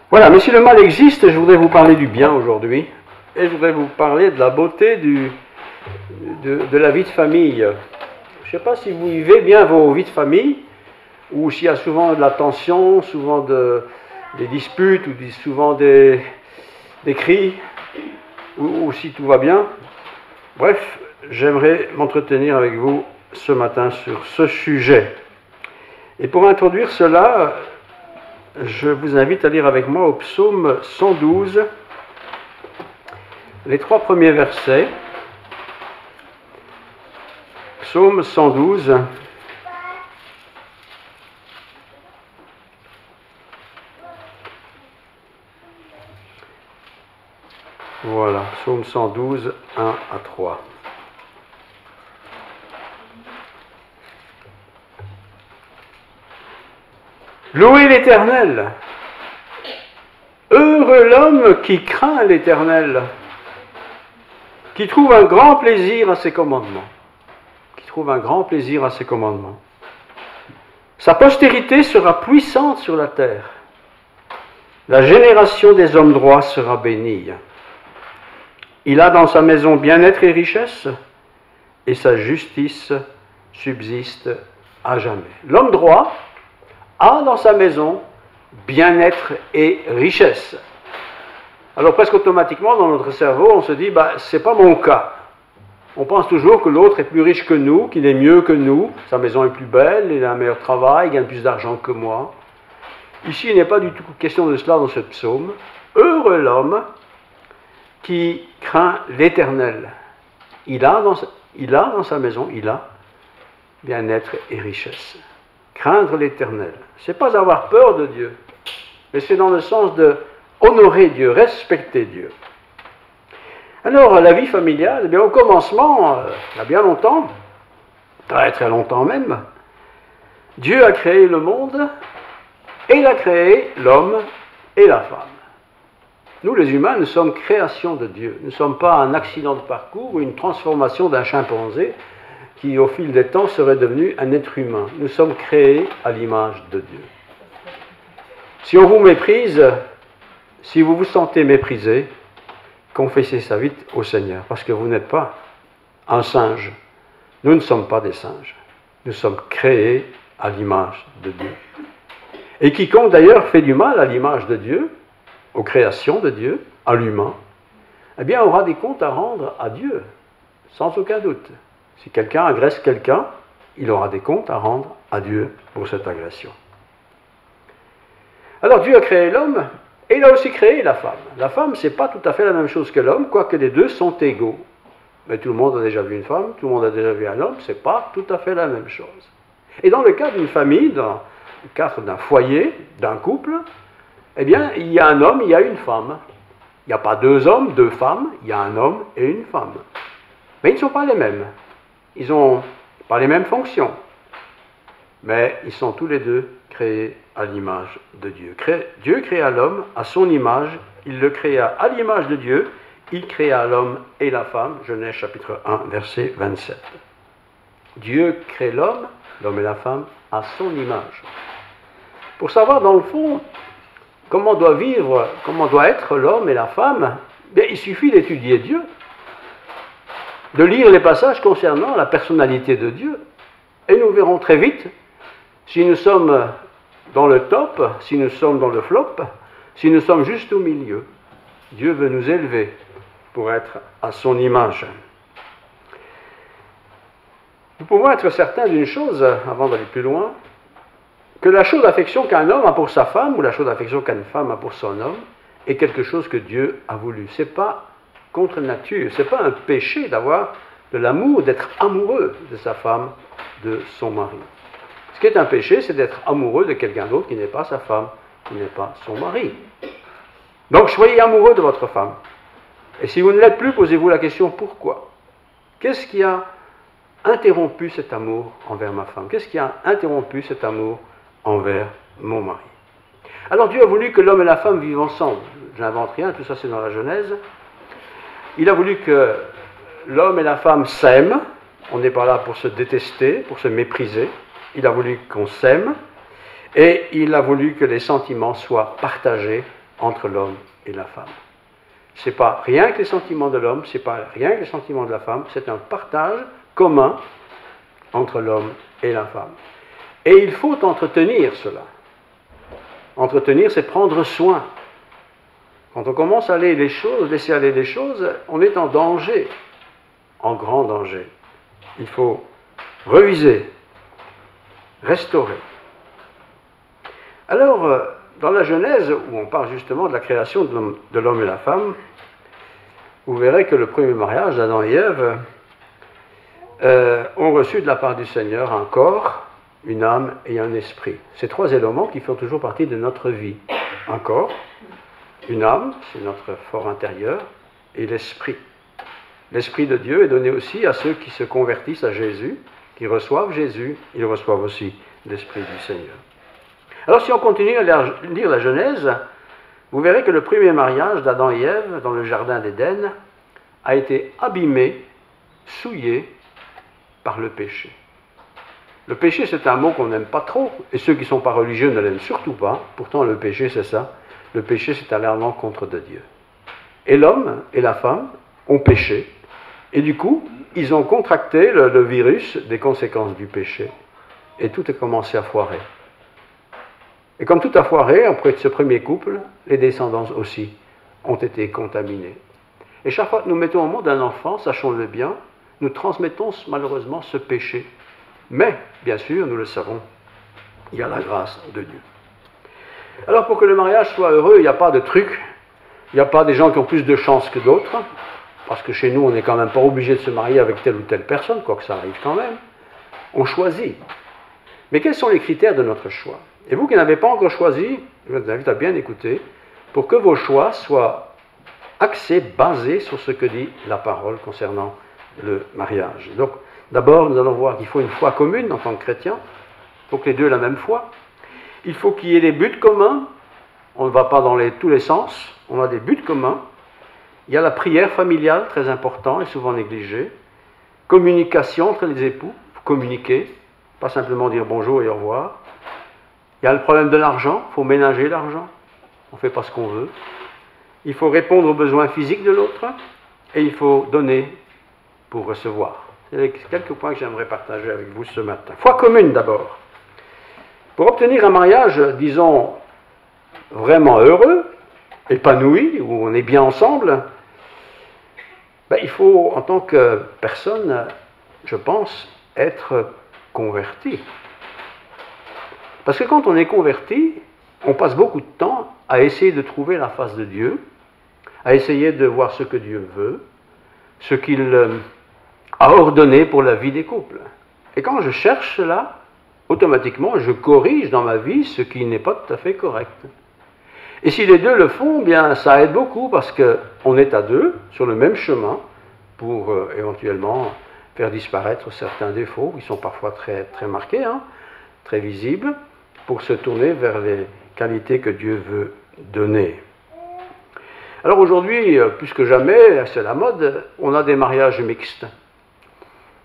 Voilà, mais si le mal existe, je voudrais vous parler du bien aujourd'hui, et je voudrais vous parler de la beauté de la vie de famille. Je ne sais pas si vous vivez bien vos vies de famille, ou s'il y a souvent de la tension, souvent des disputes, ou souvent des cris, ou si tout va bien. Bref, j'aimerais m'entretenir avec vous ce matin sur ce sujet. Et pour introduire cela, je vous invite à lire avec moi au psaume 112, les 3 premiers versets. Psaume 112. Voilà, psaume 112, 1 à 3. Louez l'Éternel. Heureux l'homme qui craint l'Éternel, qui trouve un grand plaisir à ses commandements. Qui trouve un grand plaisir à ses commandements. Sa postérité sera puissante sur la terre. La génération des hommes droits sera bénie. Il a dans sa maison bien-être et richesse, et sa justice subsiste à jamais. L'homme droit a dans sa maison bien-être et richesse. Alors presque automatiquement dans notre cerveau, on se dit, c'est pas mon cas. On pense toujours que l'autre est plus riche que nous, qu'il est mieux que nous, sa maison est plus belle, il a un meilleur travail, il gagne plus d'argent que moi. Ici, il n'est pas du tout question de cela dans ce psaume. Heureux l'homme qui craint l'Éternel. Il a dans sa maison, il a bien-être et richesse. Craindre l'Éternel, c'est pas avoir peur de Dieu, mais c'est dans le sens de honorer Dieu, respecter Dieu. Alors, la vie familiale, eh bien, au commencement, il y a bien longtemps, très très longtemps même, Dieu a créé le monde et il a créé l'homme et la femme. Nous, les humains, nous sommes création de Dieu. Nous ne sommes pas un accident de parcours ou une transformation d'un chimpanzé qui, au fil des temps, serait devenu un être humain. Nous sommes créés à l'image de Dieu. Si on vous méprise, si vous vous sentez méprisé, confessez ça vite au Seigneur, parce que vous n'êtes pas un singe. Nous ne sommes pas des singes. Nous sommes créés à l'image de Dieu. Et quiconque d'ailleurs fait du mal à l'image de Dieu, aux créations de Dieu, à l'humain, eh bien aura des comptes à rendre à Dieu, sans aucun doute. Si quelqu'un agresse quelqu'un, il aura des comptes à rendre à Dieu pour cette agression. Alors Dieu a créé l'homme et il a aussi créé la femme. La femme, ce n'est pas tout à fait la même chose que l'homme, quoique les deux sont égaux. Mais tout le monde a déjà vu une femme, tout le monde a déjà vu un homme, ce n'est pas tout à fait la même chose. Et dans le cas d'une famille, dans le cadre d'un foyer, d'un couple, eh bien, il y a un homme, il y a une femme. Il n'y a pas deux hommes, deux femmes, il y a un homme et une femme. Mais ils ne sont pas les mêmes. Ils n'ont pas les mêmes fonctions. Mais ils sont tous les deux créés à l'image de Dieu. Dieu créa l'homme à son image, il le créa à l'image de Dieu, il créa l'homme et la femme, Genèse chapitre 1, verset 27. Dieu crée l'homme et la femme, à son image. Pour savoir dans le fond comment doit vivre, comment doit être l'homme et la femme, bien, il suffit d'étudier Dieu, de lire les passages concernant la personnalité de Dieu, et nous verrons très vite si nous sommes dans le top, si nous sommes dans le flop, si nous sommes juste au milieu. Dieu veut nous élever pour être à son image. Nous pouvons être certains d'une chose, avant d'aller plus loin, que la chose d'affection qu'un homme a pour sa femme, ou la chose d'affection qu'une femme a pour son homme, est quelque chose que Dieu a voulu. Ce n'est pas contre nature, ce n'est pas un péché d'avoir de l'amour, d'être amoureux de sa femme, de son mari. Ce qui est un péché, c'est d'être amoureux de quelqu'un d'autre qui n'est pas sa femme, qui n'est pas son mari. Donc soyez amoureux de votre femme. Et si vous ne l'êtes plus, posez-vous la question pourquoi? Qu'est-ce qui a interrompu cet amour envers ma femme? Qu'est-ce qui a interrompu cet amour envers mon mari? Alors Dieu a voulu que l'homme et la femme vivent ensemble. Je n'invente rien, tout ça c'est dans la Genèse. Il a voulu que l'homme et la femme s'aiment. On n'est pas là pour se détester, pour se mépriser. Il a voulu qu'on s'aime. Et il a voulu que les sentiments soient partagés entre l'homme et la femme. Ce n'est pas rien que les sentiments de l'homme, ce n'est pas rien que les sentiments de la femme, c'est un partage commun entre l'homme et la femme. Et il faut entretenir cela. Entretenir, c'est prendre soin. Quand on commence à laisser aller les choses, on est en danger, en grand danger. Il faut reviser, restaurer. Alors, dans la Genèse, où on parle justement de la création de l'homme et la femme, vous verrez que le premier mariage d'Adam et Ève ont reçu de la part du Seigneur un corps, une âme et un esprit. Ces trois éléments qui font toujours partie de notre vie. Un corps, une âme, c'est notre fort intérieur, et l'esprit. L'esprit de Dieu est donné aussi à ceux qui se convertissent à Jésus, qui reçoivent Jésus, ils reçoivent aussi l'esprit du Seigneur. Alors si on continue à lire la Genèse, vous verrez que le premier mariage d'Adam et Ève dans le jardin d'Éden a été abîmé, souillé par le péché. Le péché, c'est un mot qu'on n'aime pas trop, et ceux qui ne sont pas religieux ne l'aiment surtout pas. Pourtant, le péché, c'est ça. Le péché, c'est aller à l'encontre de Dieu. Et l'homme et la femme ont péché, et du coup, ils ont contracté le virus des conséquences du péché, et tout a commencé à foirer. Et comme tout a foiré, après ce premier couple, les descendants aussi ont été contaminés. Et chaque fois que nous mettons au monde un enfant, sachons-le bien, nous transmettons malheureusement ce péché. Mais, bien sûr, nous le savons, il y a la grâce de Dieu. Alors pour que le mariage soit heureux, il n'y a pas de truc, il n'y a pas des gens qui ont plus de chance que d'autres, parce que chez nous, on n'est quand même pas obligé de se marier avec telle ou telle personne, quoique ça arrive quand même. On choisit. Mais quels sont les critères de notre choix? Et vous qui n'avez pas encore choisi, je vous invite à bien écouter, pour que vos choix soient axés, basés sur ce que dit la parole concernant le mariage. Donc, d'abord, nous allons voir qu'il faut une foi commune en tant que chrétien. Il faut que les deux aient la même foi. Il faut qu'il y ait des buts communs. On ne va pas dans tous les sens. On a des buts communs. Il y a la prière familiale, très important et souvent négligée. Communication entre les époux. Il faut communiquer, pas simplement dire bonjour et au revoir. Il y a le problème de l'argent. Il faut ménager l'argent. On ne fait pas ce qu'on veut. Il faut répondre aux besoins physiques de l'autre. Et il faut donner pour recevoir. C'est quelques points que j'aimerais partager avec vous ce matin. Foi commune d'abord. Pour obtenir un mariage, disons, vraiment heureux, épanoui, où on est bien ensemble, il faut, en tant que personne, je pense, être converti. Parce que quand on est converti, on passe beaucoup de temps à essayer de trouver la face de Dieu, à essayer de voir ce que Dieu veut, ce qu'il a ordonné pour la vie des couples. Et quand je cherche cela, automatiquement, je corrige dans ma vie ce qui n'est pas tout à fait correct. Et si les deux le font, bien, ça aide beaucoup parce qu'on est à deux sur le même chemin pour éventuellement faire disparaître certains défauts qui sont parfois très, très marqués, très visibles, pour se tourner vers les qualités que Dieu veut donner. Alors aujourd'hui, plus que jamais, c'est la mode, on a des mariages mixtes.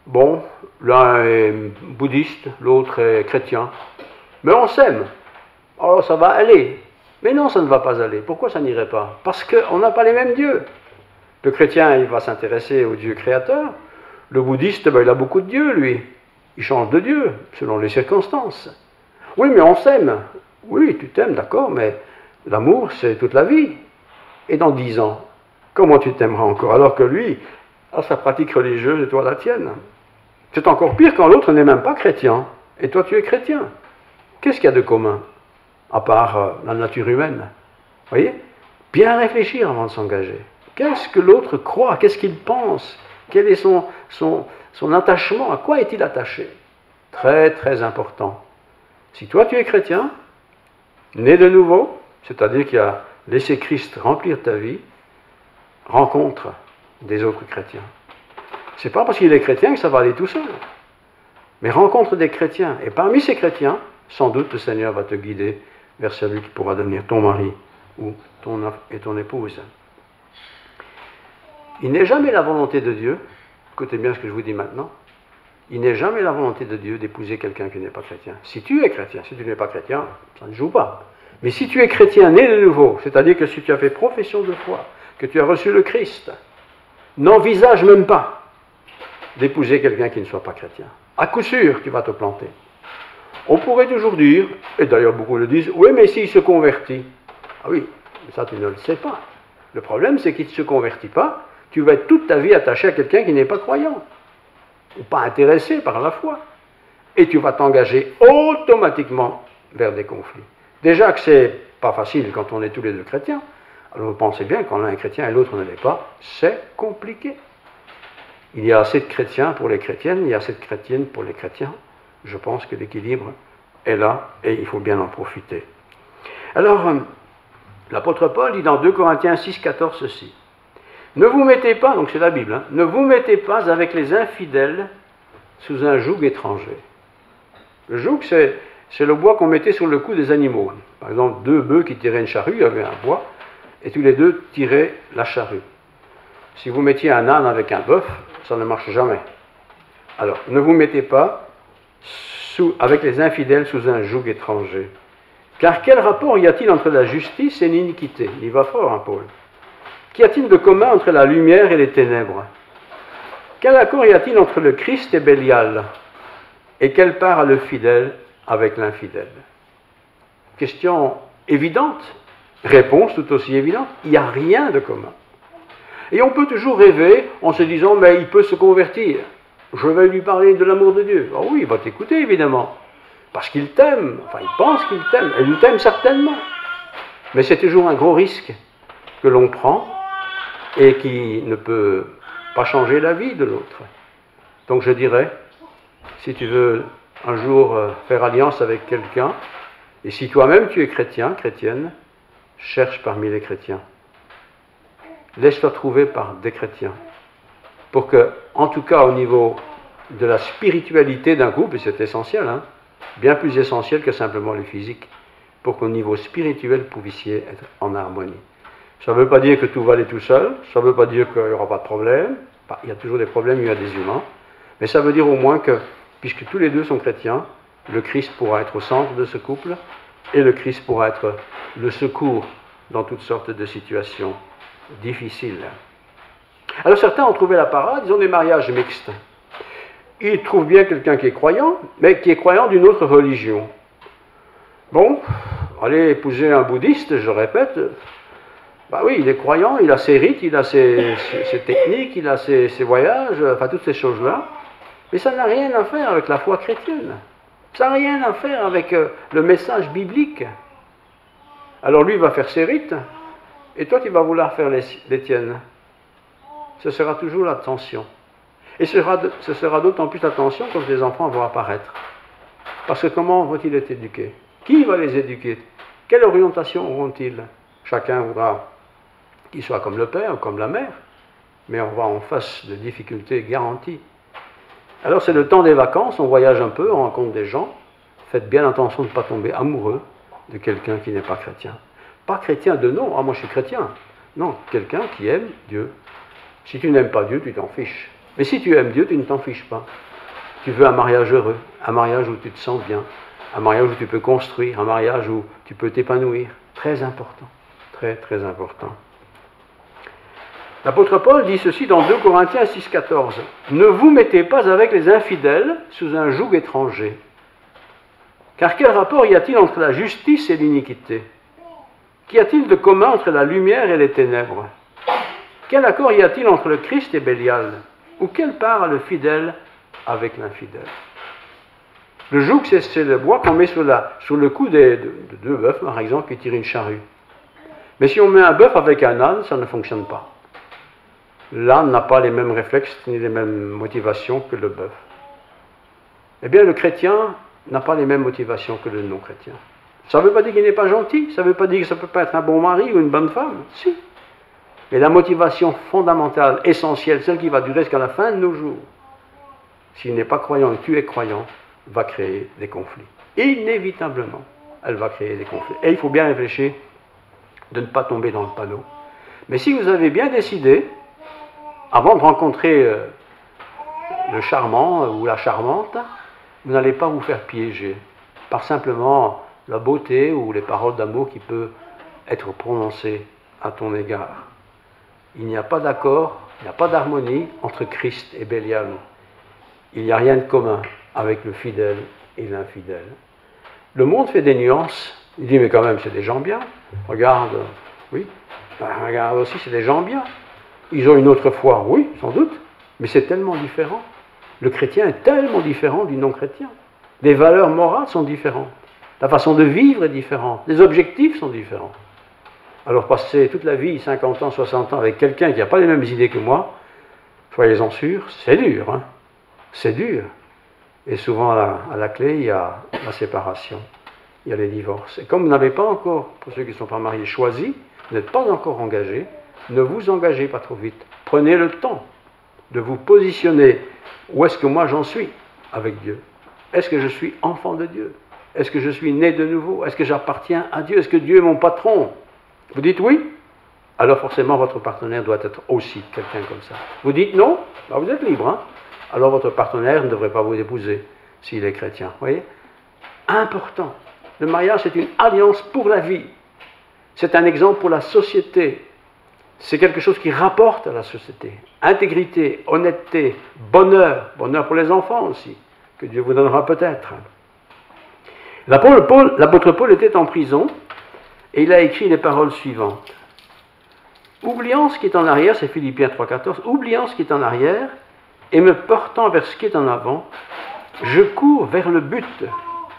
Bon, l'un est bouddhiste, l'autre est chrétien. Mais on s'aime. Alors ça va aller. Mais non, ça ne va pas aller. Pourquoi ça n'irait pas? Parce qu'on n'a pas les mêmes dieux. Le chrétien, il va s'intéresser au Dieu créateur. Le bouddhiste, il a beaucoup de dieux, lui. Il change de Dieu, selon les circonstances. Oui, mais on s'aime. Oui, tu t'aimes, d'accord, mais l'amour, c'est toute la vie. Et dans 10 ans, comment tu t'aimeras encore? Alors que lui a sa pratique religieuse et toi la tienne. C'est encore pire quand l'autre n'est même pas chrétien. Et toi, tu es chrétien. Qu'est-ce qu'il y a de commun? À part la nature humaine. Vous voyez? Bien réfléchir avant de s'engager. Qu'est-ce que l'autre croit? Qu'est-ce qu'il pense? Quel est son attachement? À quoi est-il attaché? Très, très important. Si toi, tu es chrétien, né de nouveau, c'est-à-dire qu'il a laissé Christ remplir ta vie, rencontre des autres chrétiens. C'est pas parce qu'il est chrétien que ça va aller tout seul. Mais rencontre des chrétiens. Et parmi ces chrétiens, sans doute le Seigneur va te guider vers celui qui pourra devenir ton mari ou ton épouse. Il n'est jamais la volonté de Dieu, écoutez bien ce que je vous dis maintenant, il n'est jamais la volonté de Dieu d'épouser quelqu'un qui n'est pas chrétien. Si tu es chrétien, si tu n'es pas chrétien, ça ne joue pas. Mais si tu es chrétien né de nouveau, c'est-à-dire que si tu as fait profession de foi, que tu as reçu le Christ, n'envisage même pas d'épouser quelqu'un qui ne soit pas chrétien. À coup sûr, tu vas te planter. On pourrait toujours dire, et d'ailleurs beaucoup le disent, oui, mais s'il se convertit. Ah oui, mais ça tu ne le sais pas. Le problème, c'est qu'il ne se convertit pas, tu vas être toute ta vie attaché à quelqu'un qui n'est pas croyant, ou pas intéressé par la foi. Et tu vas t'engager automatiquement vers des conflits. Déjà que c'est pas facile quand on est tous les deux chrétiens, alors vous pensez bien, quand l'un est chrétien et l'autre ne l'est pas, c'est compliqué. Il y a assez de chrétiens pour les chrétiennes, il y a assez de chrétiennes pour les chrétiens. Je pense que l'équilibre est là et il faut bien en profiter. Alors, l'apôtre Paul dit dans 2 Corinthiens 6, 14 ceci. Ne vous mettez pas, donc c'est la Bible, ne vous mettez pas avec les infidèles sous un joug étranger. Le joug, c'est le bois qu'on mettait sur le cou des animaux. Par exemple, 2 bœufs qui tiraient une charrue, il y avait un bois, et tous les deux tiraient la charrue. Si vous mettiez un âne avec un bœuf, ça ne marche jamais. Alors, ne vous mettez pas avec les infidèles sous un joug étranger. Car quel rapport y a-t-il entre la justice et l'iniquité? Il va fort, Paul. Qu'y a-t-il de commun entre la lumière et les ténèbres? Quel accord y a-t-il entre le Christ et Bélial? Et quelle part a le fidèle avec l'infidèle? Question évidente, réponse tout aussi évidente, il n'y a rien de commun. Et on peut toujours rêver en se disant, mais il peut se convertir. Je vais lui parler de l'amour de Dieu. Oh oui, il va t'écouter évidemment. Parce qu'il t'aime. Enfin, il pense qu'il t'aime. Et il t'aime certainement. Mais c'est toujours un gros risque que l'on prend et qui ne peut pas changer la vie de l'autre. Donc je dirais, si tu veux un jour faire alliance avec quelqu'un, et si toi-même tu es chrétien, chrétienne, cherche parmi les chrétiens. Laisse-toi trouver par des chrétiens. Pour que, en tout cas au niveau de la spiritualité d'un couple, et c'est essentiel, bien plus essentiel que simplement le physique, pour qu'au niveau spirituel, vous puissiez être en harmonie. Ça ne veut pas dire que tout va aller tout seul, ça ne veut pas dire qu'il n'y aura pas de problème, il y a toujours des problèmes, il y a des humains, mais ça veut dire au moins que, puisque tous les deux sont chrétiens, le Christ pourra être au centre de ce couple, et le Christ pourra être le secours dans toutes sortes de situations difficiles. Alors certains ont trouvé la parade, ils ont des mariages mixtes. Ils trouvent bien quelqu'un qui est croyant, mais qui est croyant d'une autre religion. Bon, allez épouser un bouddhiste, je répète, bah oui, il est croyant, il a ses rites, il a ses techniques, il a ses voyages, enfin toutes ces choses-là, mais ça n'a rien à faire avec la foi chrétienne. Ça n'a rien à faire avec le message biblique. Alors lui va faire ses rites, et toi tu vas vouloir faire les tiennes. Ce sera toujours la tension. Et ce sera d'autant plus la tension quand les enfants vont apparaître. Parce que comment vont-ils être éduqués? Qui va les éduquer? Quelle orientation auront-ils? Chacun voudra qu'ils soient comme le père ou comme la mère, mais on va en face de difficultés garanties. Alors c'est le temps des vacances, on voyage un peu, on rencontre des gens. Faites bien attention de ne pas tomber amoureux de quelqu'un qui n'est pas chrétien. Pas chrétien de nom, ah moi je suis chrétien. Non, quelqu'un qui aime Dieu. Si tu n'aimes pas Dieu, tu t'en fiches. Mais si tu aimes Dieu, tu ne t'en fiches pas. Tu veux un mariage heureux, un mariage où tu te sens bien, un mariage où tu peux construire, un mariage où tu peux t'épanouir. Très important, très très important. L'apôtre Paul dit ceci dans 2 Corinthiens 6,14. « Ne vous mettez pas avec les infidèles sous un joug étranger. Car quel rapport y a-t-il entre la justice et l'iniquité? Qu'y a-t-il de commun entre la lumière et les ténèbres? Quel accord y a-t-il entre le Christ et Bélial? Ou quelle part a le fidèle avec l'infidèle? » Le joug, c'est le bois qu'on met sur le cou de deux bœufs, par exemple, qui tirent une charrue. Mais si on met un bœuf avec un âne, ça ne fonctionne pas. L'âne n'a pas les mêmes réflexes ni les mêmes motivations que le bœuf. Eh bien, le chrétien n'a pas les mêmes motivations que le non-chrétien. Ça ne veut pas dire qu'il n'est pas gentil, ça ne veut pas dire que ça ne peut pas être un bon mari ou une bonne femme, si. Mais la motivation fondamentale, essentielle, celle qui va durer jusqu'à la fin de nos jours, s'il n'est pas croyant et tu es croyant, va créer des conflits. Inévitablement, elle va créer des conflits. Et il faut bien réfléchir de ne pas tomber dans le panneau. Mais si vous avez bien décidé, avant de rencontrer le charmant ou la charmante, vous n'allez pas vous faire piéger par simplement la beauté ou les paroles d'amour qui peuvent être prononcées à ton égard. Il n'y a pas d'accord, il n'y a pas d'harmonie entre Christ et Bélial. Il n'y a rien de commun avec le fidèle et l'infidèle. Le monde fait des nuances. Il dit, mais quand même, c'est des gens bien. Regarde, oui, regarde aussi, c'est des gens bien. Ils ont une autre foi, oui, sans doute, mais c'est tellement différent. Le chrétien est tellement différent du non-chrétien. Les valeurs morales sont différentes. La façon de vivre est différente. Les objectifs sont différents. Alors passer toute la vie, 50 ans, 60 ans, avec quelqu'un qui n'a pas les mêmes idées que moi, soyez-en sûrs, c'est dur. Hein? C'est dur. Et souvent, à la clé, il y a la séparation. Il y a les divorces. Et comme vous n'avez pas encore, pour ceux qui ne sont pas mariés, choisi, vous n'êtes pas encore engagé, ne vous engagez pas trop vite. Prenez le temps de vous positionner. Où est-ce que moi j'en suis avec Dieu? Est-ce que je suis enfant de Dieu? Est-ce que je suis né de nouveau? Est-ce que j'appartiens à Dieu? Est-ce que Dieu est mon patron? Vous dites oui? Alors forcément votre partenaire doit être aussi quelqu'un comme ça. Vous dites non? Ben vous êtes libre. Hein? Alors votre partenaire ne devrait pas vous épouser s'il est chrétien. Vous voyez? Important. Le mariage, c'est une alliance pour la vie. C'est un exemple pour la société. C'est quelque chose qui rapporte à la société. Intégrité, honnêteté, bonheur. Bonheur pour les enfants aussi, que Dieu vous donnera peut-être. L'apôtre Paul était en prison et il a écrit les paroles suivantes. Oubliant ce qui est en arrière, c'est Philippiens 3,14, oubliant ce qui est en arrière et me portant vers ce qui est en avant, je cours vers le but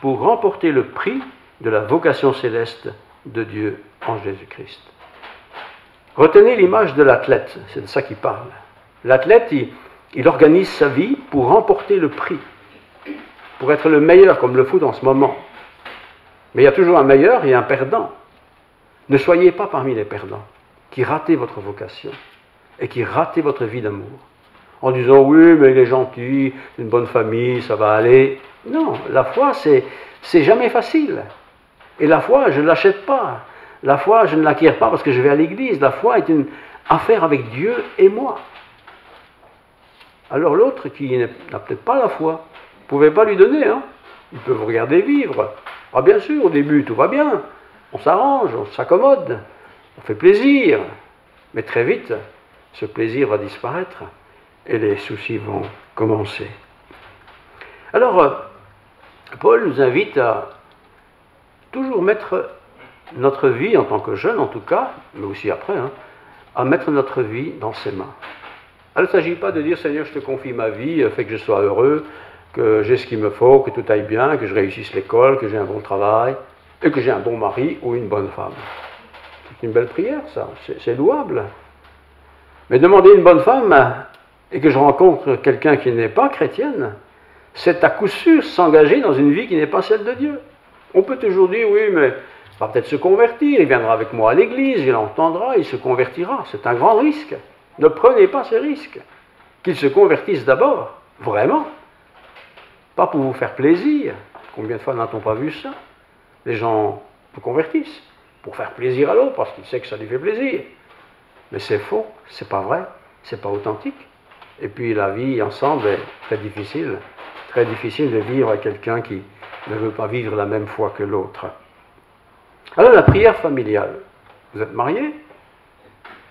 pour remporter le prix de la vocation céleste de Dieu en Jésus-Christ. Retenez l'image de l'athlète, c'est de ça qu'il parle. L'athlète, il organise sa vie pour remporter le prix, pour être le meilleur, comme le foot en ce moment. Mais il y a toujours un meilleur et un perdant. Ne soyez pas parmi les perdants, qui ratez votre vocation et qui ratez votre vie d'amour. en disant oui, mais il est gentil, une bonne famille, ça va aller. Non, la foi, c'est jamais facile. Et la foi, je ne l'achète pas. La foi, je ne l'acquiers pas parce que je vais à l'église. La foi est une affaire avec Dieu et moi. Alors l'autre qui n'a peut-être pas la foi, vous ne pouvez pas lui donner, hein. Il peut vous regarder vivre. Ah bien sûr, au début, tout va bien. On s'arrange, on s'accommode, on fait plaisir. Mais très vite, ce plaisir va disparaître et les soucis vont commencer. Alors, Paul nous invite à toujours mettre notre vie, en tant que jeune en tout cas, mais aussi après, hein, à mettre notre vie dans ses mains. Alors, il ne s'agit pas de dire, Seigneur, je te confie ma vie, fais que je sois heureux, que j'ai ce qu'il me faut, que tout aille bien, que je réussisse l'école, que j'ai un bon travail, et que j'ai un bon mari ou une bonne femme. C'est une belle prière, ça, c'est louable. Mais demander une bonne femme, et que je rencontre quelqu'un qui n'est pas chrétienne, c'est à coup sûr s'engager dans une vie qui n'est pas celle de Dieu. On peut toujours dire, oui, mais il va peut-être se convertir, il viendra avec moi à l'église, il entendra, il se convertira. C'est un grand risque. Ne prenez pas ce risque. Qu'il se convertisse d'abord, vraiment. Pas pour vous faire plaisir. Combien de fois n'a-t-on pas vu ça? Les gens se convertissent pour faire plaisir à l'autre, parce qu'ils savent que ça lui fait plaisir. Mais c'est faux, c'est pas vrai, c'est pas authentique. Et puis la vie ensemble est très difficile de vivre avec quelqu'un qui ne veut pas vivre la même foi que l'autre. Alors la prière familiale. Vous êtes mariés?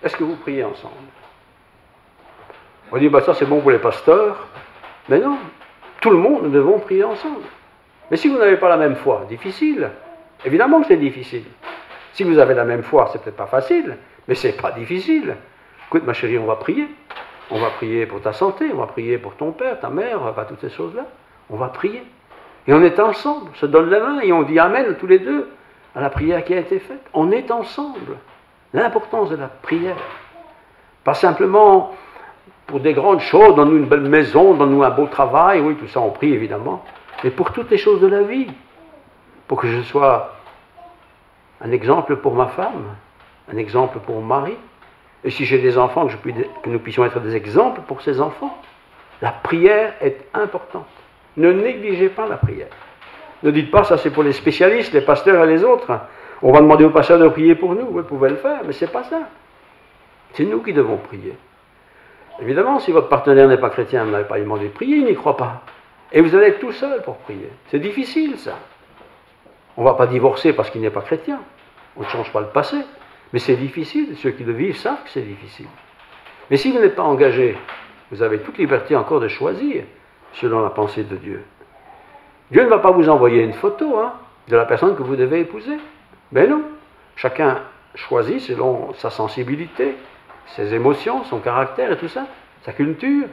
Est-ce que vous priez ensemble? On dit, ça c'est bon pour les pasteurs. Mais non, tout le monde, nous devons prier ensemble. Mais si vous n'avez pas la même foi, difficile. Évidemment que c'est difficile. Si vous avez la même foi, c'est peut-être pas facile, mais c'est pas difficile. Écoute ma chérie, on va prier. On va prier pour ta santé, on va prier pour ton père, ta mère, pas toutes ces choses-là. On va prier. Et on est ensemble, on se donne la main et on dit Amen tous les deux à la prière qui a été faite. On est ensemble. L'importance de la prière. Pas simplement pour des grandes choses, donne-nous une belle maison, donne-nous un beau travail, oui, tout ça on prie évidemment, mais pour toutes les choses de la vie. Pour que je sois un exemple pour ma femme, un exemple pour mon mari. Et si j'ai des enfants, que nous puissions être des exemples pour ces enfants. La prière est importante. Ne négligez pas la prière. Ne dites pas, ça c'est pour les spécialistes, les pasteurs et les autres. On va demander au pasteur de prier pour nous. Vous pouvez le faire, mais ce n'est pas ça. C'est nous qui devons prier. Évidemment, si votre partenaire n'est pas chrétien, vous n'avez pas demandé de prier, il n'y croit pas. Et vous allez être tout seul pour prier. C'est difficile, ça. On ne va pas divorcer parce qu'il n'est pas chrétien. On ne change pas le passé. Mais c'est difficile. Ceux qui le vivent savent que c'est difficile. Mais si vous n'êtes pas engagé, vous avez toute liberté encore de choisir selon la pensée de Dieu. Dieu ne va pas vous envoyer une photo de la personne que vous devez épouser. Mais non. Chacun choisit selon sa sensibilité, ses émotions, son caractère et tout ça, sa culture.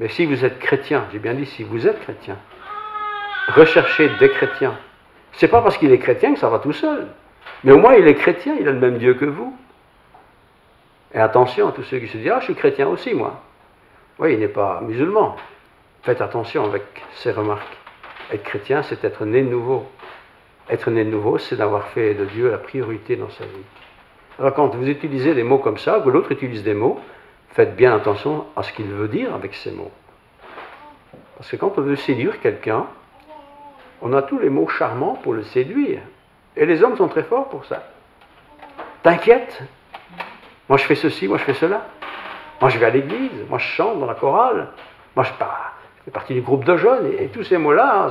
Mais si vous êtes chrétien, j'ai bien dit si vous êtes chrétien, recherchez des chrétiens. C'est pas parce qu'il est chrétien que ça va tout seul. Mais au moins il est chrétien, il a le même Dieu que vous. Et attention à tous ceux qui se disent « Ah, je suis chrétien aussi, moi ». Oui, il n'est pas musulman. Faites attention avec ces remarques. Être chrétien, c'est être né de nouveau. Être né de nouveau, c'est d'avoir fait de Dieu la priorité dans sa vie. Alors quand vous utilisez des mots comme ça, ou l'autre utilise des mots, faites bien attention à ce qu'il veut dire avec ces mots. Parce que quand on veut séduire quelqu'un, on a tous les mots charmants pour le séduire. Et les hommes sont très forts pour ça. T'inquiète, moi je fais ceci, moi je fais cela. Moi je vais à l'église, moi je chante dans la chorale, moi je fais partie du groupe de jeunes. Et tous ces mots-là,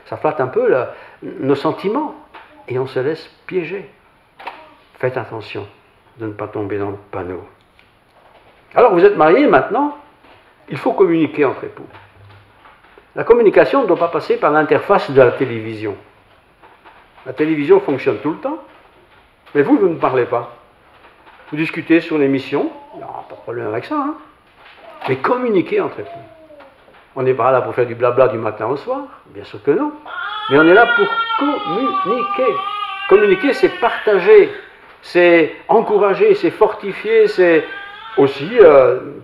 ça flatte un peu nos sentiments. Et on se laisse piéger. Faites attention de ne pas tomber dans le panneau. Alors vous êtes mariés maintenant, il faut communiquer entre époux. La communication ne doit pas passer par l'interface de la télévision. La télévision fonctionne tout le temps, mais vous ne parlez pas. Vous discutez sur l'émission, il n'y aura pas de problème avec ça, mais communiquez entre époux. On n'est pas là pour faire du blabla du matin au soir, bien sûr que non, mais on est là pour communiquer. Communiquer, c'est partager, c'est encourager, c'est fortifier, c'est aussi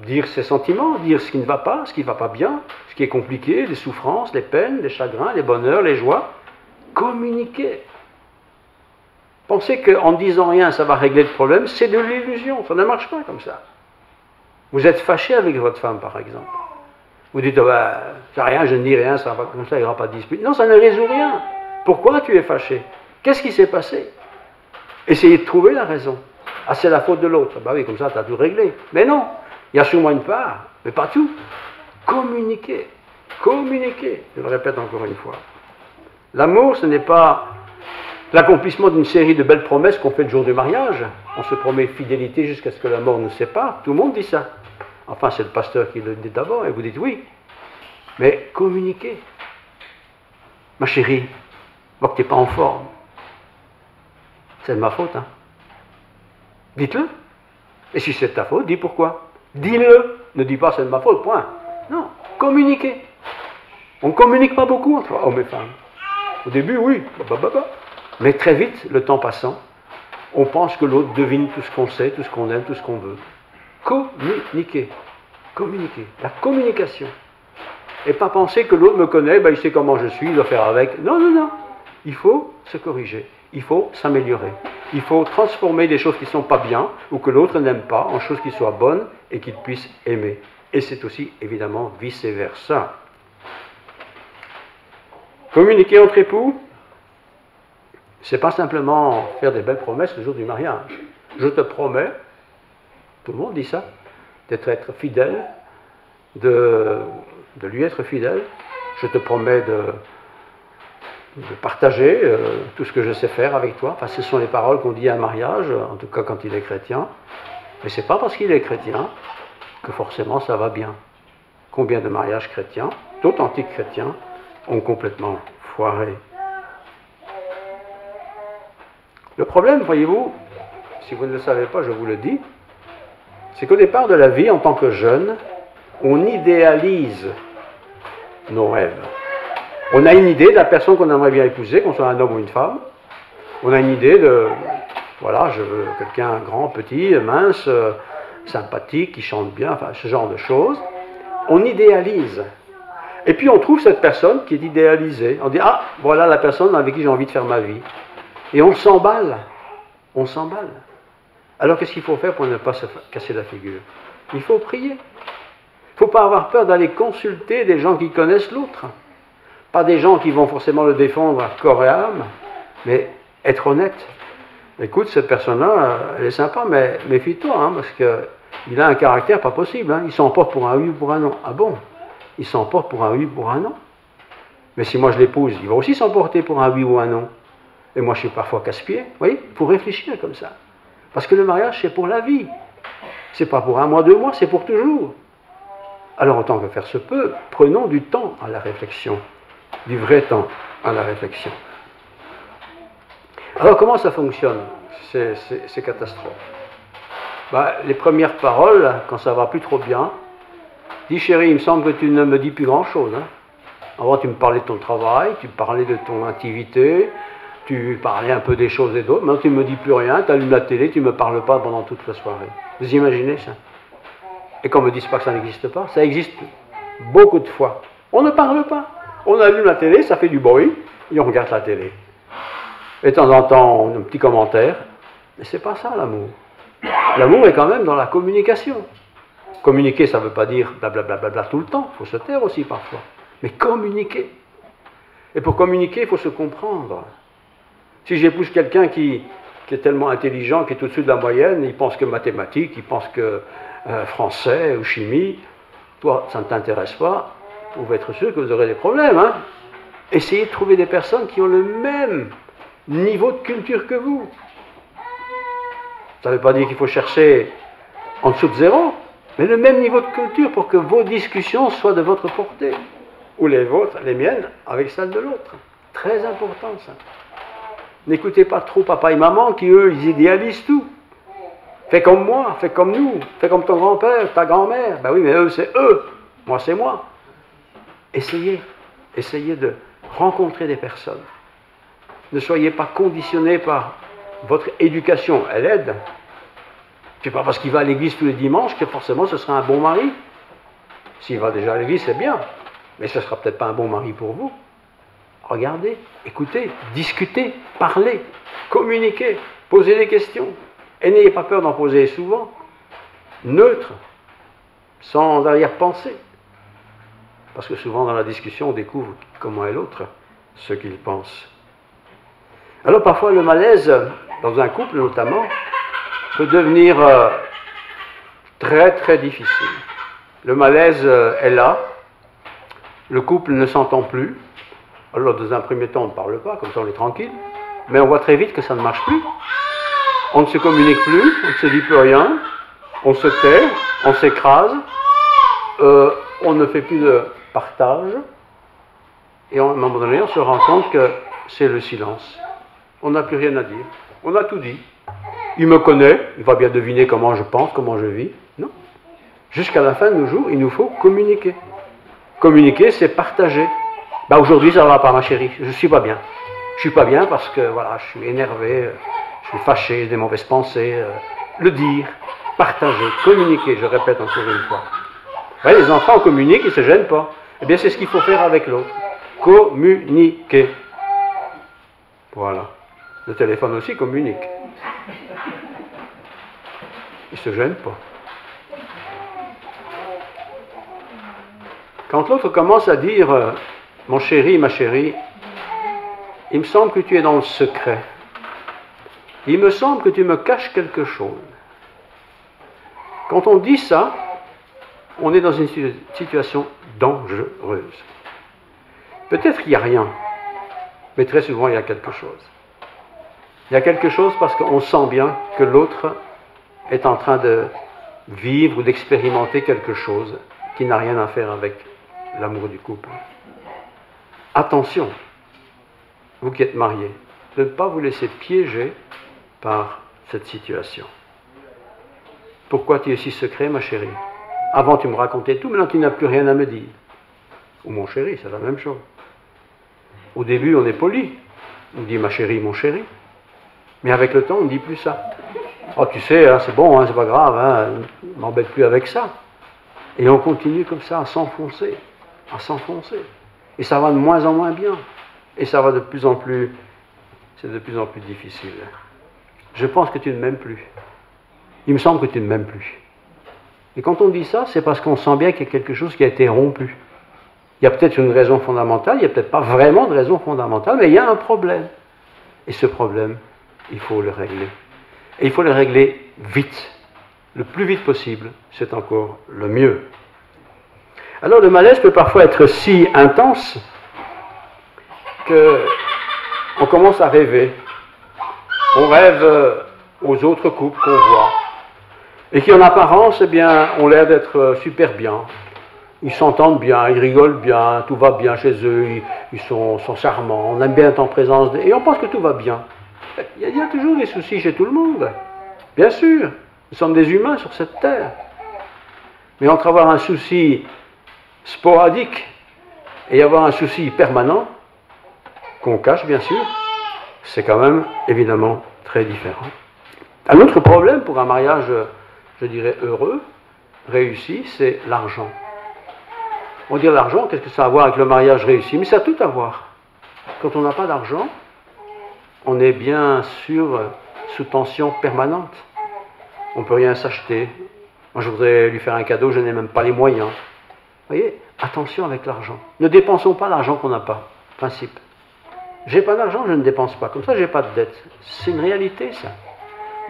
dire ses sentiments, dire ce qui ne va pas, ce qui ne va pas bien, ce qui est compliqué, les souffrances, les peines, les chagrins, les bonheurs, les joies. Communiquer. Pensez qu'en disant rien, ça va régler le problème, c'est de l'illusion, ça ne marche pas comme ça. Vous êtes fâché avec votre femme, par exemple. Vous dites, oh ben, c'est rien, je ne dis rien, ça va comme ça, il n'y aura pas de dispute. Non, ça ne résout rien. Pourquoi tu es fâché? Qu'est-ce qui s'est passé? Essayez de trouver la raison. Ah, c'est la faute de l'autre. Bah oui, comme ça, tu as tout réglé. Mais non, il y a sûrement une part, mais pas tout. Communiquer. Communiquer. Je le répète encore une fois. L'amour, ce n'est pas l'accomplissement d'une série de belles promesses qu'on fait le jour du mariage. On se promet fidélité jusqu'à ce que la mort nous sépare. Tout le monde dit ça. Enfin, c'est le pasteur qui le dit d'abord, et vous dites oui. Mais communiquer. Ma chérie, vois que tu n'es pas en forme. C'est de ma faute, hein. Dites-le. Et si c'est de ta faute, dis pourquoi. Dis-le. Ne dis pas c'est de ma faute, point. Non, communiquez. On ne communique pas beaucoup entre hommes et femmes. Au début, oui. Mais très vite, le temps passant, on pense que l'autre devine tout ce qu'on sait, tout ce qu'on aime, tout ce qu'on veut. Communiquer. Communiquer. La communication. Et pas penser que l'autre me connaît, ben, il sait comment je suis, il doit faire avec. Non, non, non. Il faut se corriger. Il faut s'améliorer. Il faut transformer des choses qui ne sont pas bien ou que l'autre n'aime pas en choses qui soient bonnes et qu'il puisse aimer. Et c'est aussi évidemment vice-versa. Communiquer entre époux, c'est pas simplement faire des belles promesses le jour du mariage. Je te promets, tout le monde dit ça, d'être fidèle, de lui être fidèle. Je te promets de partager tout ce que je sais faire avec toi. Enfin, ce sont les paroles qu'on dit à un mariage, en tout cas quand il est chrétien. Mais ce n'est pas parce qu'il est chrétien que forcément ça va bien. Combien de mariages chrétiens, d'authentiques chrétiens, ont complètement foiré. Le problème, voyez-vous, si vous ne le savez pas, je vous le dis, c'est qu'au départ de la vie, en tant que jeune, on idéalise nos rêves. On a une idée de la personne qu'on aimerait bien épouser, qu'on soit un homme ou une femme. On a une idée de, voilà, je veux quelqu'un grand, petit, mince, sympathique, qui chante bien, enfin ce genre de choses. On idéalise. Et puis on trouve cette personne qui est idéalisée. On dit, ah, voilà la personne avec qui j'ai envie de faire ma vie. Et on s'emballe. On s'emballe. Alors qu'est-ce qu'il faut faire pour ne pas se casser la figure? Il faut prier. Il ne faut pas avoir peur d'aller consulter des gens qui connaissent l'autre. Pas des gens qui vont forcément le défendre à corps et âme, mais être honnête. Écoute, cette personne-là, elle est sympa, mais méfie-toi, hein, parce qu'il a un caractère pas possible. Hein. Il s'emporte pour un oui ou pour un non. Ah bon? Il s'emporte pour un oui ou pour un non. Mais si moi je l'épouse, il va aussi s'emporter pour un oui ou un non. Et moi je suis parfois casse-pied. Vous voyez? Il faut réfléchir comme ça. Parce que le mariage, c'est pour la vie. C'est pas pour un mois, 2 mois, c'est pour toujours. Alors autant que faire se peut, prenons du temps à la réflexion. Du vrai temps à la réflexion. Alors comment ça fonctionne, ces catastrophes? Les premières paroles, quand ça va plus trop bien, dis chérie, il me semble que tu ne me dis plus grand chose. Hein. Avant tu me parlais de ton travail, tu me parlais de ton activité, tu parlais un peu des choses et d'autres, maintenant tu ne me dis plus rien, tu allumes la télé, tu ne me parles pas pendant toute la soirée. Vous imaginez ça? Et qu'on ne me dise pas que ça n'existe pas, ça existe beaucoup de fois. On ne parle pas. On allume la télé, ça fait du bruit, et on regarde la télé. Et de temps en temps, un petit commentaire. Mais c'est pas ça l'amour. L'amour est quand même dans la communication. Communiquer, ça ne veut pas dire blablabla tout le temps. Il faut se taire aussi parfois. Mais communiquer. Et pour communiquer, il faut se comprendre. Si j'épouse quelqu'un qui est tellement intelligent, qui est au-dessus de la moyenne, il pense que mathématiques, il pense que français ou chimie, toi, ça ne t'intéresse pas, vous pouvez être sûr que vous aurez des problèmes. Hein. Essayez de trouver des personnes qui ont le même niveau de culture que vous. Ça ne veut pas dire qu'il faut chercher en dessous de 0, mais le même niveau de culture pour que vos discussions soient de votre portée. Ou les vôtres, les miennes, avec celles de l'autre. Très important ça. N'écoutez pas trop papa et maman qui, eux, ils idéalisent tout. Fais comme moi, fais comme nous, fais comme ton grand-père, ta grand-mère. Ben oui, mais eux, c'est eux. Moi, c'est moi. Essayez de rencontrer des personnes. Ne soyez pas conditionnés par votre éducation. Elle aide. C'est pas parce qu'il va à l'église tous les dimanches que forcément ce sera un bon mari. S'il va déjà à l'église, c'est bien. Mais ce ne sera peut-être pas un bon mari pour vous. Regardez, écoutez, discutez, parlez, communiquez, posez des questions. Et n'ayez pas peur d'en poser souvent. Neutre. sans arrière-pensée. Parce que souvent dans la discussion, on découvre comment est l'autre, ce qu'il pense. Alors parfois le malaise, dans un couple notamment, peut devenir très très difficile. Le malaise est là, le couple ne s'entend plus. Alors dans un premier temps on ne parle pas, comme ça on est tranquille, mais on voit très vite que ça ne marche plus. On ne se communique plus, on ne se dit plus rien, on se tait, on s'écrase, on ne fait plus de partage, et à un moment donné on se rend compte que c'est le silence. On n'a plus rien à dire, on a tout dit. Il me connaît, il va bien deviner comment je pense, comment je vis. Non. Jusqu'à la fin de nos jours, il nous faut communiquer. Communiquer, c'est partager. Ben aujourd'hui, ça ne va pas, ma chérie, je ne suis pas bien. Je ne suis pas bien parce que voilà, je suis énervé, je suis fâché, j'ai des mauvaises pensées. Le dire, partager, communiquer, je répète encore une fois. Ouais, les enfants communiquent, ils ne se gênent pas. Eh bien, c'est ce qu'il faut faire avec l'autre. Communiquer. Voilà. Le téléphone aussi communique. Il ne se gêne pas. Quand l'autre commence à dire « Mon chéri, ma chérie, il me semble que tu es dans le secret. Il me semble que tu me caches quelque chose. » Quand on dit ça, on est dans une situation dangereuse. Peut-être qu'il n'y a rien, mais très souvent il y a quelque chose. Il y a quelque chose parce qu'on sent bien que l'autre est en train de vivre ou d'expérimenter quelque chose qui n'a rien à faire avec l'amour du couple. Attention, vous qui êtes mariés, de ne pas vous laisser piéger par cette situation. Pourquoi tu es si secret, ma chérie? Avant tu me racontais tout, maintenant tu n'as plus rien à me dire. Ou mon chéri, c'est la même chose. Au début on est poli, on dit ma chérie, mon chéri. Mais avec le temps on ne dit plus ça. Oh tu sais, hein, c'est bon, hein, c'est pas grave, hein, ne m'embête plus avec ça. Et on continue comme ça à s'enfoncer, à s'enfoncer. Et ça va de moins en moins bien. Et ça va de plus en plus, c'est de plus en plus difficile. Je pense que tu ne m'aimes plus. Il me semble que tu ne m'aimes plus. Et quand on dit ça, c'est parce qu'on sent bien qu'il y a quelque chose qui a été rompu. Il y a peut-être une raison fondamentale, il n'y a peut-être pas vraiment de raison fondamentale, mais il y a un problème. Et ce problème, il faut le régler. Et il faut le régler vite. Le plus vite possible, c'est encore le mieux. Alors le malaise peut parfois être si intense qu'on commence à rêver. On rêve aux autres couples qu'on voit. Et qui en apparence, eh bien, ont l'air d'être super bien. Ils s'entendent bien, ils rigolent bien, tout va bien chez eux, ils sont charmants, on aime bien être en présence et on pense que tout va bien. Il y a toujours des soucis chez tout le monde. Bien sûr, nous sommes des humains sur cette terre. Mais entre avoir un souci sporadique et avoir un souci permanent, qu'on cache bien sûr, c'est quand même évidemment très différent. Un autre problème pour un mariage, je dirais heureux, réussi, c'est l'argent. On dit l'argent, qu'est-ce que ça a à voir avec le mariage réussi? Mais ça a tout à voir. Quand on n'a pas d'argent, on est bien sûr sous tension permanente. On ne peut rien s'acheter. Moi, je voudrais lui faire un cadeau, je n'ai même pas les moyens. Vous voyez, attention avec l'argent. Ne dépensons pas l'argent qu'on n'a pas. Principe. J'ai pas d'argent, je ne dépense pas. Comme ça, j'ai pas de dette. C'est une réalité, ça.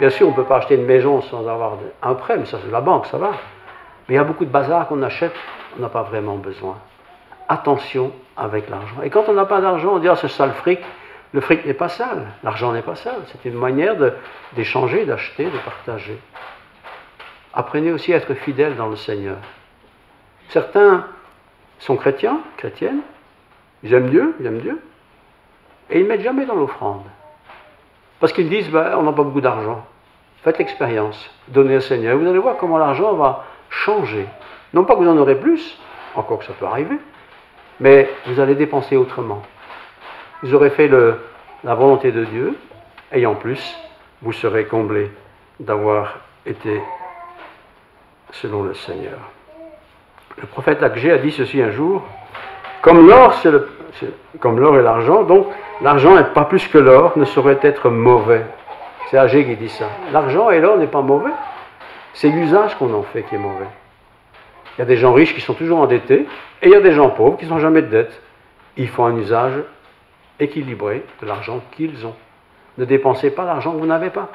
Bien sûr, on ne peut pas acheter une maison sans avoir un prêt, mais ça, c'est la banque, ça va. Mais il y a beaucoup de bazar qu'on achète, on n'a pas vraiment besoin. Attention avec l'argent. Et quand on n'a pas d'argent, on dit, ah, c'est ça le fric. Le fric n'est pas sale, l'argent n'est pas sale. C'est une manière d'échanger, d'acheter, de partager. Apprenez aussi à être fidèles dans le Seigneur. Certains sont chrétiens, chrétiennes, ils aiment Dieu, et ils ne mettent jamais dans l'offrande. Parce qu'ils disent, ben, on n'a pas beaucoup d'argent. Faites l'expérience, donnez au Seigneur. Vous allez voir comment l'argent va changer. Non pas que vous en aurez plus, encore que ça peut arriver, mais vous allez dépenser autrement. Vous aurez fait la volonté de Dieu, et en plus, vous serez comblés d'avoir été selon le Seigneur. Le prophète Agé a dit ceci un jour, comme l'or et l'argent, donc l'argent n'est pas plus que l'or, ne saurait être mauvais. C'est Agé qui dit ça. L'argent et l'or n'est pas mauvais, c'est l'usage qu'on en fait qui est mauvais. Il y a des gens riches qui sont toujours endettés, et il y a des gens pauvres qui n'ont jamais de dette. Ils font un usage équilibré de l'argent qu'ils ont. Ne dépensez pas l'argent que vous n'avez pas,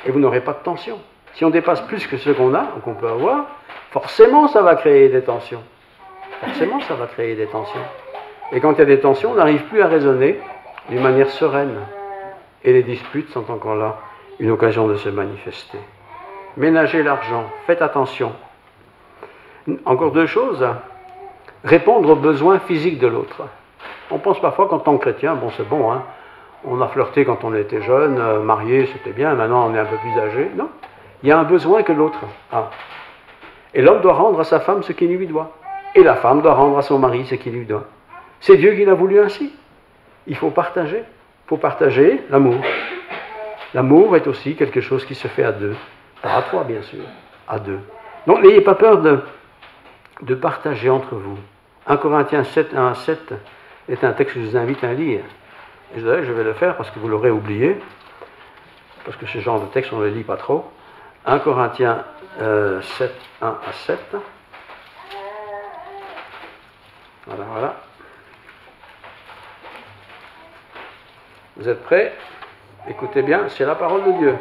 et vous n'aurez pas de tension. Si on dépasse plus que ce qu'on a, ou qu'on peut avoir, forcément ça va créer des tensions. Forcément ça va créer des tensions. Et quand il y a des tensions, on n'arrive plus à raisonner d'une manière sereine. Et les disputes sont encore là, une occasion de se manifester. Ménagez l'argent, faites attention. Encore deux choses. Répondre aux besoins physiques de l'autre. On pense parfois qu'en tant que chrétien, bon c'est bon, hein, on a flirté quand on était jeune, marié, c'était bien, maintenant on est un peu plus âgé. Non, il y a un besoin que l'autre a. Et l'homme doit rendre à sa femme ce qu'il lui doit. Et la femme doit rendre à son mari ce qu'il lui doit. C'est Dieu qui l'a voulu ainsi. Il faut partager. Il faut partager l'amour. L'amour est aussi quelque chose qui se fait à deux. Pas à trois, bien sûr, à deux. Donc n'ayez pas peur de partager entre vous. 1 Corinthiens 7, 1 à 7 est un texte que je vous invite à lire. Et je vais le faire parce que vous l'aurez oublié, parce que ce genre de texte, on ne le lit pas trop. 1 Corinthiens 7, 1 à 7. Voilà. Vous êtes prêts? Écoutez bien, c'est la parole de Dieu.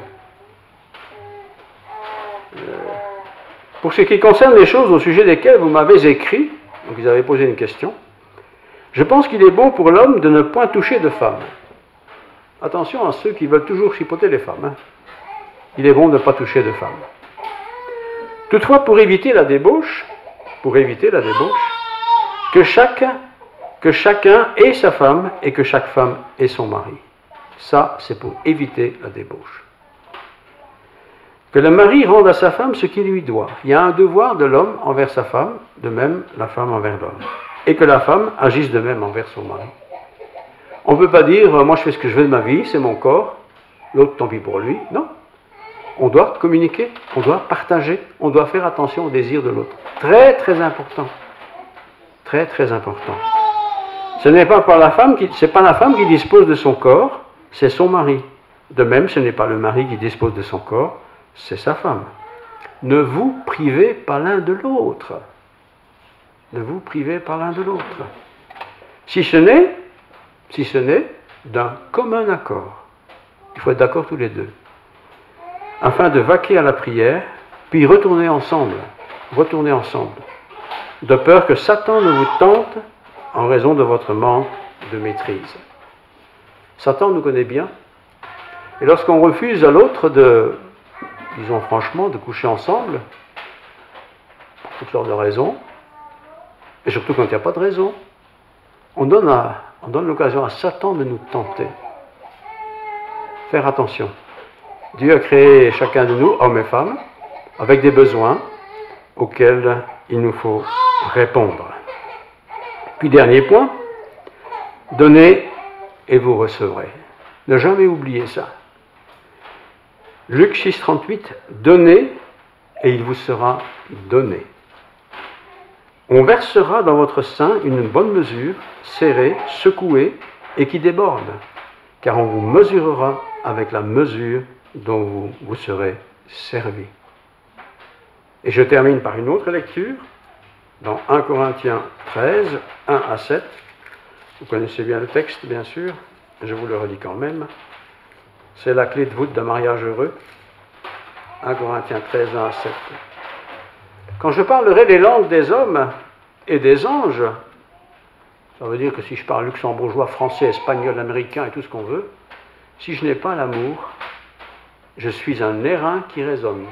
Pour ce qui concerne les choses au sujet desquelles vous m'avez écrit, donc vous avez posé une question, je pense qu'il est bon pour l'homme de ne point toucher de femme. Attention à ceux qui veulent toujours chipoter les femmes. Hein. Il est bon de ne pas toucher de femme. Toutefois, pour éviter la débauche, que chacun ait sa femme et que chaque femme ait son mari. Ça, c'est pour éviter la débauche. Que le mari rende à sa femme ce qu'il lui doit. Il y a un devoir de l'homme envers sa femme, de même la femme envers l'homme. Et que la femme agisse de même envers son mari. On ne peut pas dire, moi je fais ce que je veux de ma vie, c'est mon corps, l'autre tant pis pour lui. Non. On doit communiquer, on doit partager, on doit faire attention au désir de l'autre. Très très important. Très très important. Ce n'est pas la femme qui dispose de son corps, c'est son mari. De même, ce n'est pas le mari qui dispose de son corps, c'est sa femme. Ne vous privez pas l'un de l'autre. Ne vous privez pas l'un de l'autre. Si ce n'est d'un commun accord. Il faut être d'accord tous les deux. Afin de vaquer à la prière, puis retourner ensemble. De peur que Satan ne vous tente en raison de votre manque de maîtrise. Satan nous connaît bien. Et lorsqu'on refuse à l'autre disons franchement, de coucher ensemble, pour toutes sortes de raisons, et surtout quand il n'y a pas de raison, on donne l'occasion à Satan de nous tenter. Faire attention. Dieu a créé chacun de nous, hommes et femmes, avec des besoins auxquels il nous faut répondre. Puis dernier point, donnez et vous recevrez. Ne jamais oublier ça. Luc 6, 38, donnez et il vous sera donné. On versera dans votre sein une bonne mesure, serrée, secouée et qui déborde, car on vous mesurera avec la mesure dont vous serez servi. Et je termine par une autre lecture, dans 1 Corinthiens 13, 1 à 7. Vous connaissez bien le texte, bien sûr, je vous le redis quand même. C'est la clé de voûte d'un mariage heureux. 1 Corinthiens 13, 1 à 7. Quand je parlerai les langues des hommes et des anges, ça veut dire que si je parle luxembourgeois, français, espagnol, américain et tout ce qu'on veut, si je n'ai pas l'amour, je suis un airain qui résonne.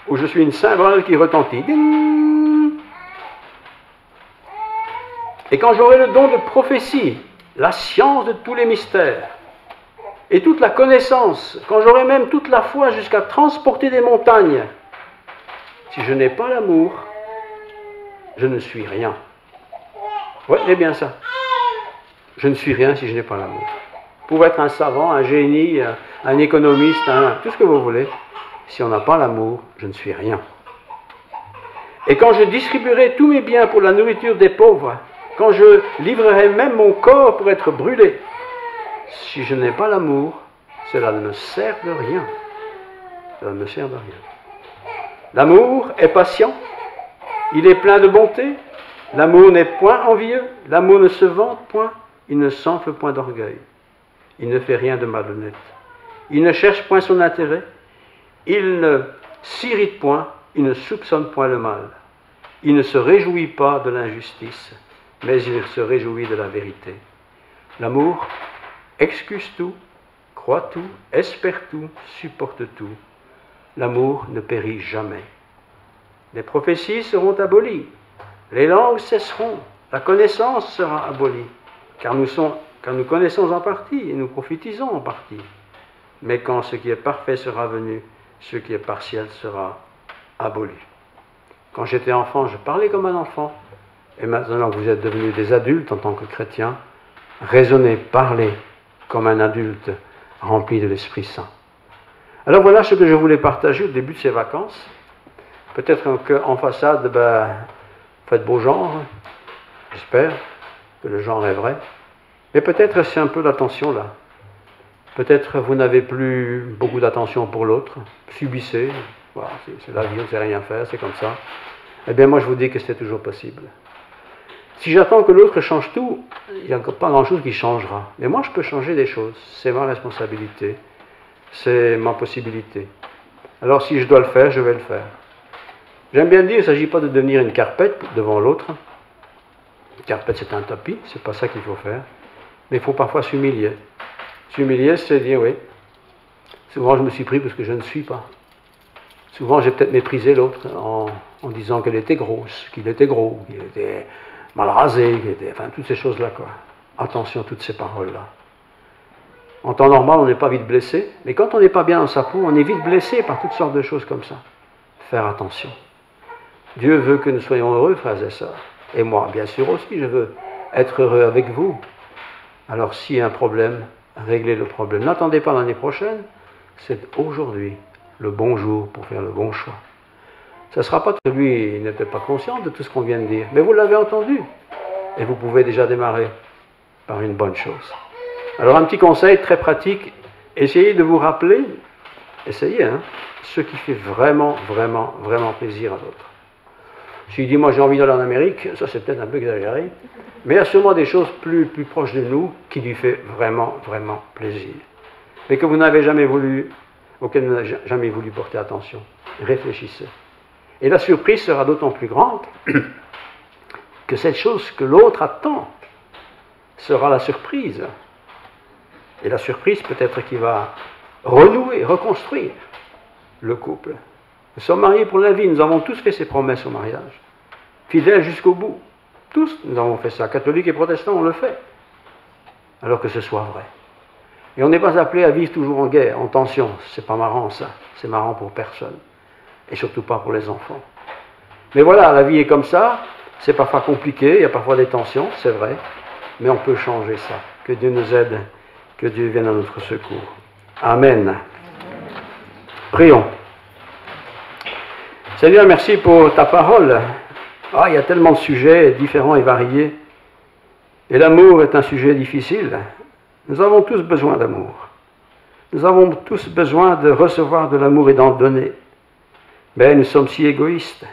Ou je suis une cymbale qui retentit. Et quand j'aurai le don de prophétie, la science de tous les mystères, et toute la connaissance, quand j'aurai même toute la foi jusqu'à transporter des montagnes, si je n'ai pas l'amour, je ne suis rien. Oui, c'est bien ça. Je ne suis rien si je n'ai pas l'amour. Vous pouvez être un savant, un génie, un économiste, tout ce que vous voulez. Si on n'a pas l'amour, je ne suis rien. Et quand je distribuerai tous mes biens pour la nourriture des pauvres, quand je livrerai même mon corps pour être brûlé, si je n'ai pas l'amour, cela ne me sert de rien. Cela ne me sert de rien. L'amour est patient, il est plein de bonté, l'amour n'est point envieux, l'amour ne se vante point, il ne s'enfle point d'orgueil, il ne fait rien de malhonnête, il ne cherche point son intérêt, il ne s'irrite point, il ne soupçonne point le mal, il ne se réjouit pas de l'injustice, mais il se réjouit de la vérité. L'amour excuse tout, croit tout, espère tout, supporte tout. L'amour ne périt jamais. Les prophéties seront abolies, les langues cesseront, la connaissance sera abolie, car nous connaissons en partie et nous prophétisons en partie. Mais quand ce qui est parfait sera venu, ce qui est partiel sera aboli. Quand j'étais enfant, je parlais comme un enfant, et maintenant que vous êtes devenus des adultes en tant que chrétiens, raisonnez, parlez comme un adulte rempli de l'Esprit Saint. Alors voilà ce que je voulais partager au début de ces vacances. Peut-être qu'en façade, faites beau genre, j'espère que le genre est vrai. Mais peut-être c'est un peu d'attention là. Peut-être vous n'avez plus beaucoup d'attention pour l'autre, subissez, voilà, c'est la vie, on ne sait rien faire, c'est comme ça. Eh bien moi je vous dis que c'est toujours possible. Si j'attends que l'autre change tout, il n'y a pas grand-chose qui changera. Mais moi je peux changer des choses, c'est ma responsabilité, c'est ma possibilité. Alors si je dois le faire, je vais le faire. J'aime bien dire, il ne s'agit pas de devenir une carpette devant l'autre. Une carpette c'est un tapis, c'est pas ça qu'il faut faire. Mais il faut parfois s'humilier. S'humilier, c'est dire oui. Souvent je me suis pris parce que je ne suis pas. Souvent j'ai peut-être méprisé l'autre en disant qu'elle était grosse, qu'il était gros, qu'il était mal rasé, enfin toutes ces choses-là quoi. Attention à toutes ces paroles-là. En temps normal, on n'est pas vite blessé, mais quand on n'est pas bien dans sa peau, on est vite blessé par toutes sortes de choses comme ça. Faire attention. Dieu veut que nous soyons heureux, frères et sœurs. Et moi, bien sûr aussi, je veux être heureux avec vous. Alors s'il y a un problème, réglez le problème. N'attendez pas l'année prochaine, c'est aujourd'hui le bon jour pour faire le bon choix. Ce ne sera pas que lui n'était pas conscient de tout ce qu'on vient de dire, mais vous l'avez entendu. Et vous pouvez déjà démarrer par une bonne chose. Alors un petit conseil très pratique, essayez de vous rappeler, essayez, ce qui fait vraiment, vraiment, vraiment plaisir à l'autre. S'il dit, moi j'ai envie d'aller en Amérique, ça c'est peut-être un peu exagéré, mais il y a sûrement des choses plus proches de nous qui lui fait vraiment, vraiment plaisir. Mais que vous n'avez jamais voulu, auquel vous n'avez jamais voulu porter attention. Réfléchissez. Et la surprise sera d'autant plus grande que cette chose que l'autre attend sera la surprise. Et la surprise peut-être qui va renouer, reconstruire le couple. Nous sommes mariés pour la vie, nous avons tous fait ces promesses au mariage. Fidèles jusqu'au bout. Tous, nous avons fait ça. Catholiques et protestants, on le fait. Alors que ce soit vrai. Et on n'est pas appelé à vivre toujours en guerre, en tension. C'est pas marrant ça. C'est marrant pour personne. Et surtout pas pour les enfants. Mais voilà, la vie est comme ça. C'est parfois compliqué, il y a parfois des tensions, c'est vrai. Mais on peut changer ça. Que Dieu nous aide. Que Dieu vienne à notre secours. Amen. Prions. Seigneur, merci pour ta parole. Il y a tellement de sujets différents et variés. Et l'amour est un sujet difficile. Nous avons tous besoin d'amour. Nous avons tous besoin de recevoir de l'amour et d'en donner. Mais nous sommes si égoïstes.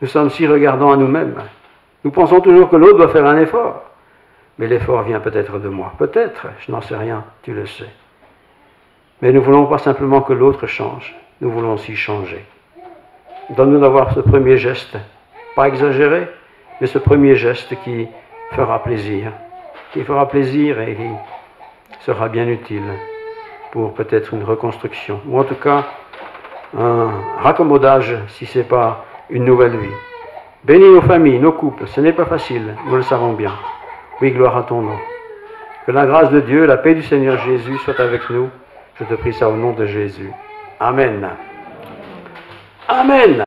Nous sommes si regardants à nous-mêmes. Nous pensons toujours que l'autre doit faire un effort. Mais l'effort vient peut-être de moi. Peut-être, je n'en sais rien, tu le sais. Mais nous ne voulons pas simplement que l'autre change. Nous voulons aussi changer. Donne-nous d'avoir ce premier geste, pas exagéré, mais ce premier geste qui fera plaisir et qui sera bien utile pour peut-être une reconstruction, ou en tout cas un raccommodage si ce n'est pas une nouvelle vie. Bénis nos familles, nos couples, ce n'est pas facile, nous le savons bien. Oui, gloire à ton nom. Que la grâce de Dieu, la paix du Seigneur Jésus soit avec nous. Je te prie ça au nom de Jésus. Amen. Amen.